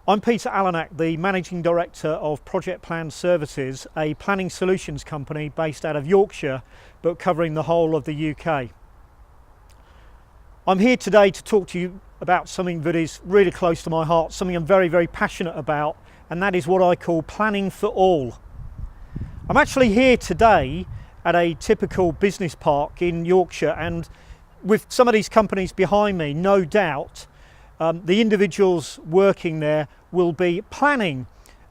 I'm Peter Allanach, the Managing Director of Project Plan Services, a planning solutions company based out of Yorkshire, but covering the whole of the UK. I'm here today to talk to you about something that is really close to my heart, something I'm very, very passionate about, and that is what I call planning for all. I'm actually here today at a typical business park in Yorkshire, and with some of these companies behind me, no doubt the individuals working there will be planning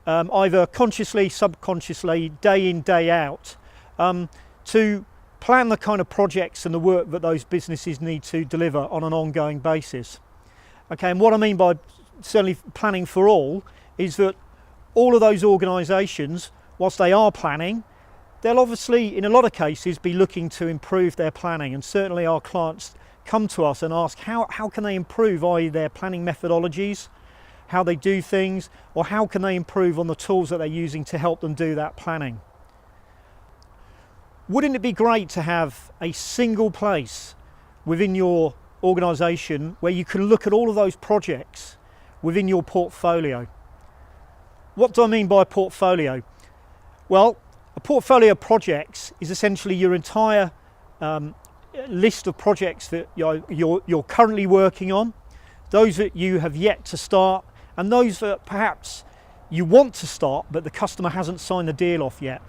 either consciously, subconsciously, day in, day out, to plan the kind of projects and the work that those businesses need to deliver on an ongoing basis. Okay, and what I mean by certainly planning for all is that all of those organisations, whilst they are planning, they'll obviously in a lot of cases be looking to improve their planning, and certainly our clients come to us and ask how can they improve either their planning methodologies, how they do things, or how can they improve on the tools that they're using to help them do that planning. Wouldn't it be great to have a single place within your organisation where you can look at all of those projects within your portfolio? What do I mean by portfolio? Well, a portfolio of projects is essentially your entire list of projects that you're currently working on, those that you have yet to start, and those that perhaps you want to start but the customer hasn't signed the deal off yet.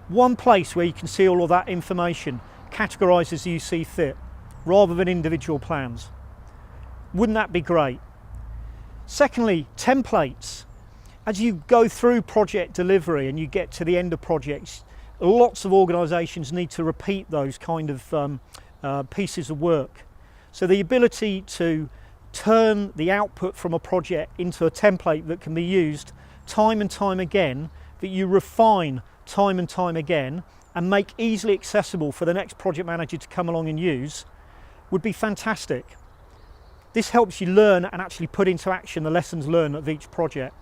One place where you can see all of that information, categorised as you see fit, rather than individual plans. Wouldn't that be great? Secondly, templates. As you go through project delivery and you get to the end of projects, lots of organisations need to repeat those kind of pieces of work. So the ability to turn the output from a project into a template that can be used time and time again, that you refine time and time again and make easily accessible for the next project manager to come along and use, would be fantastic. This helps you learn and actually put into action the lessons learned of each project.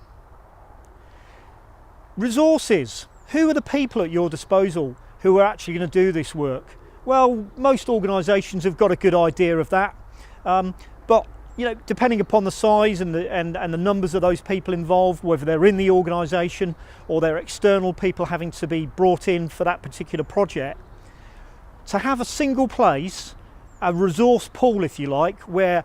Resources. Who are the people at your disposal who are actually going to do this work? Well, most organisations have got a good idea of that, but depending upon the size and the numbers of those people involved, whether they're in the organisation or they're external people having to be brought in for that particular project, to have a single place, a resource pool if you like, where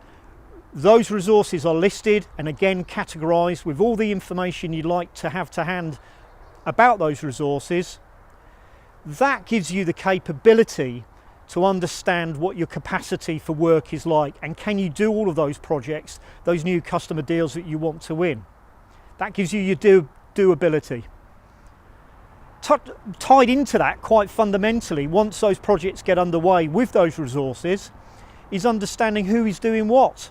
those resources are listed and again categorised with all the information you'd like to have to hand about those resources, that gives you the capability to understand what your capacity for work is like, and can you do all of those projects, those new customer deals that you want to win. That gives you your doability. Tied into that quite fundamentally, once those projects get underway with those resources, is understanding who is doing what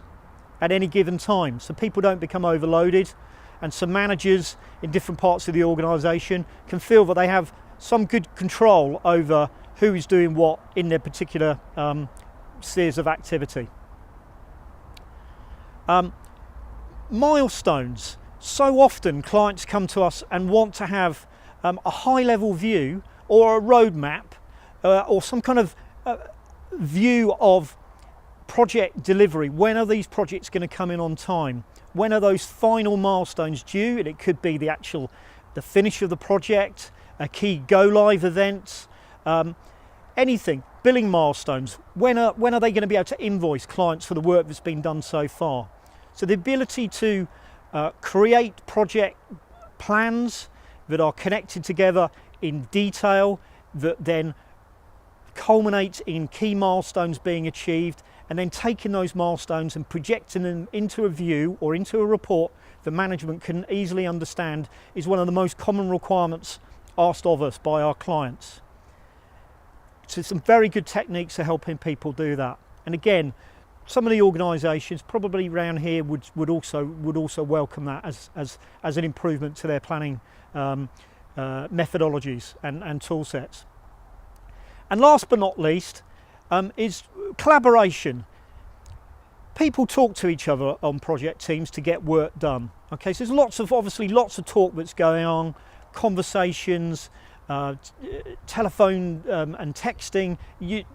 at any given time, so people don't become overloaded, and some managers in different parts of the organisation can feel that they have some good control over who is doing what in their particular spheres of activity. Milestones. So often clients come to us and want to have a high level view or a roadmap or some kind of view of project delivery. When are these projects going to come in on time? When are those final milestones due? And it could be the finish of the project, a key go live event, anything, billing milestones. When are they going to be able to invoice clients for the work that's been done so far? So the ability to create project plans that are connected together in detail, that then culminate in key milestones being achieved, and then taking those milestones and projecting them into a view or into a report that management can easily understand, is one of the most common requirements asked of us by our clients. So some very good techniques for helping people do that. And again, some of the organisations probably around here would also welcome that as an improvement to their planning methodologies and tool sets. And last but not least is collaboration. People talk to each other on project teams to get work done. Okay, so there's obviously lots of talk that's going on, conversations, telephone and texting,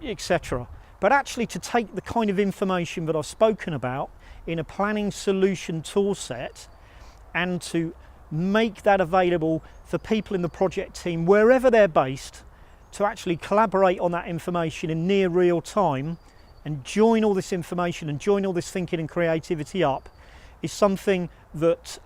etc. But actually to take the kind of information that I've spoken about in a planning solution tool set and to make that available for people in the project team, wherever they're based, to actually collaborate on that information in near real time and join all this information and join all this thinking and creativity up, is something that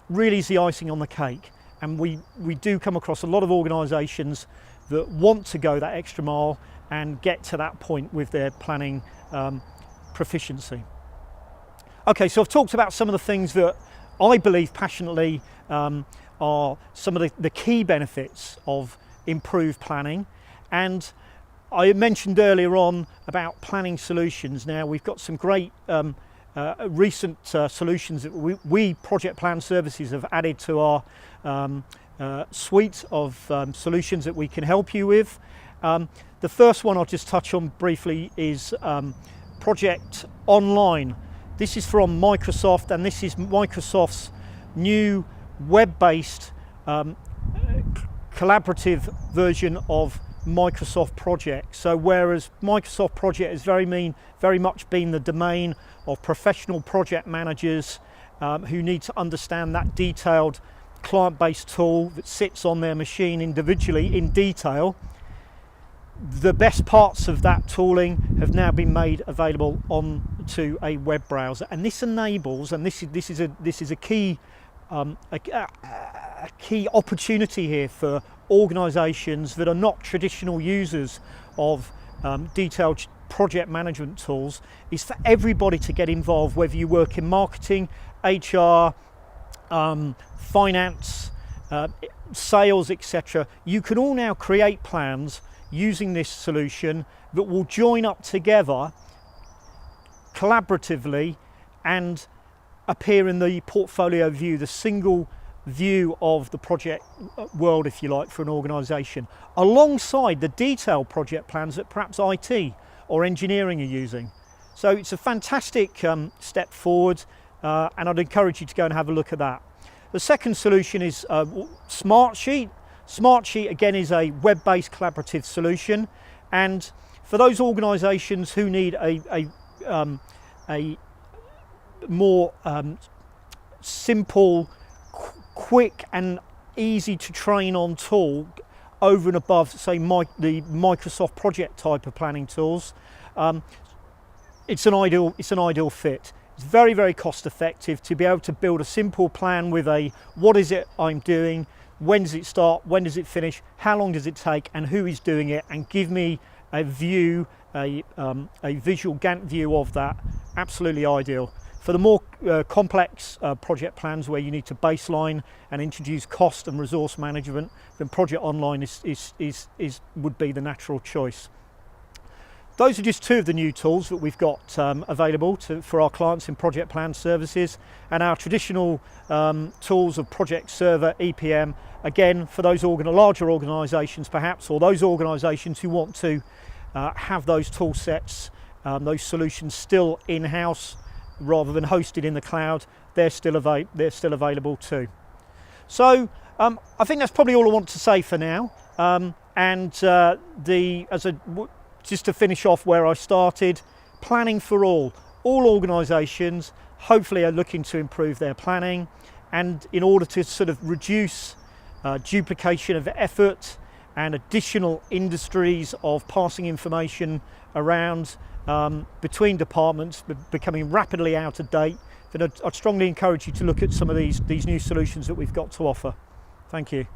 really is the icing on the cake. And we do come across a lot of organisations that want to go that extra mile and get to that point with their planning proficiency. Okay, so I've talked about some of the things that I believe passionately are some of the key benefits of improved planning. And I mentioned earlier on about planning solutions. Now we've got some great recent solutions that we Project Plan Services have added to our suite of solutions that we can help you with. The first one I'll just touch on briefly is Project Online. This is from Microsoft, and this is Microsoft's new web-based collaborative version of Microsoft Project. So whereas Microsoft Project has very much been the domain of professional project managers who need to understand that detailed client-based tool that sits on their machine individually in detail, the best parts of that tooling have now been made available onto a web browser, and this enables, and this is a key key opportunity here for organisations that are not traditional users of detailed project management tools, is for everybody to get involved, whether you work in marketing, HR, finance, sales, etc. You can all now create plans using this solution that will join up together collaboratively and appear in the portfolio view, the single view of the project world, if you like, for an organisation, alongside the detailed project plans that perhaps IT or engineering are using. So it's a fantastic step forward, and I'd encourage you to go and have a look at that. The second solution is Smartsheet. Smartsheet again is a web-based collaborative solution, and for those organisations who need a more simple, quick and easy to train on tool over and above, say, the Microsoft Project type of planning tools, it's an ideal fit. It's very, very cost effective to be able to build a simple plan with a what is it I'm doing, when does it start, when does it finish, how long does it take, and who is doing it, and give me a view, a visual Gantt view of that. Absolutely ideal. For the more complex project plans where you need to baseline and introduce cost and resource management, then Project Online would be the natural choice. Those are just two of the new tools that we've got available for our clients in Project Plan Services, and our traditional tools of Project Server, EPM, again for those larger organisations perhaps, or those organisations who want to have those tool sets, those solutions still in-house rather than hosted in the cloud. They're still available too. So I think that's probably all I want to say for now. Just to finish off where I started, planning for all organisations hopefully are looking to improve their planning, and in order to sort of reduce duplication of effort and additional industries of passing information around between departments becoming rapidly out of date, then I'd strongly encourage you to look at some of these new solutions that we've got to offer. Thank you.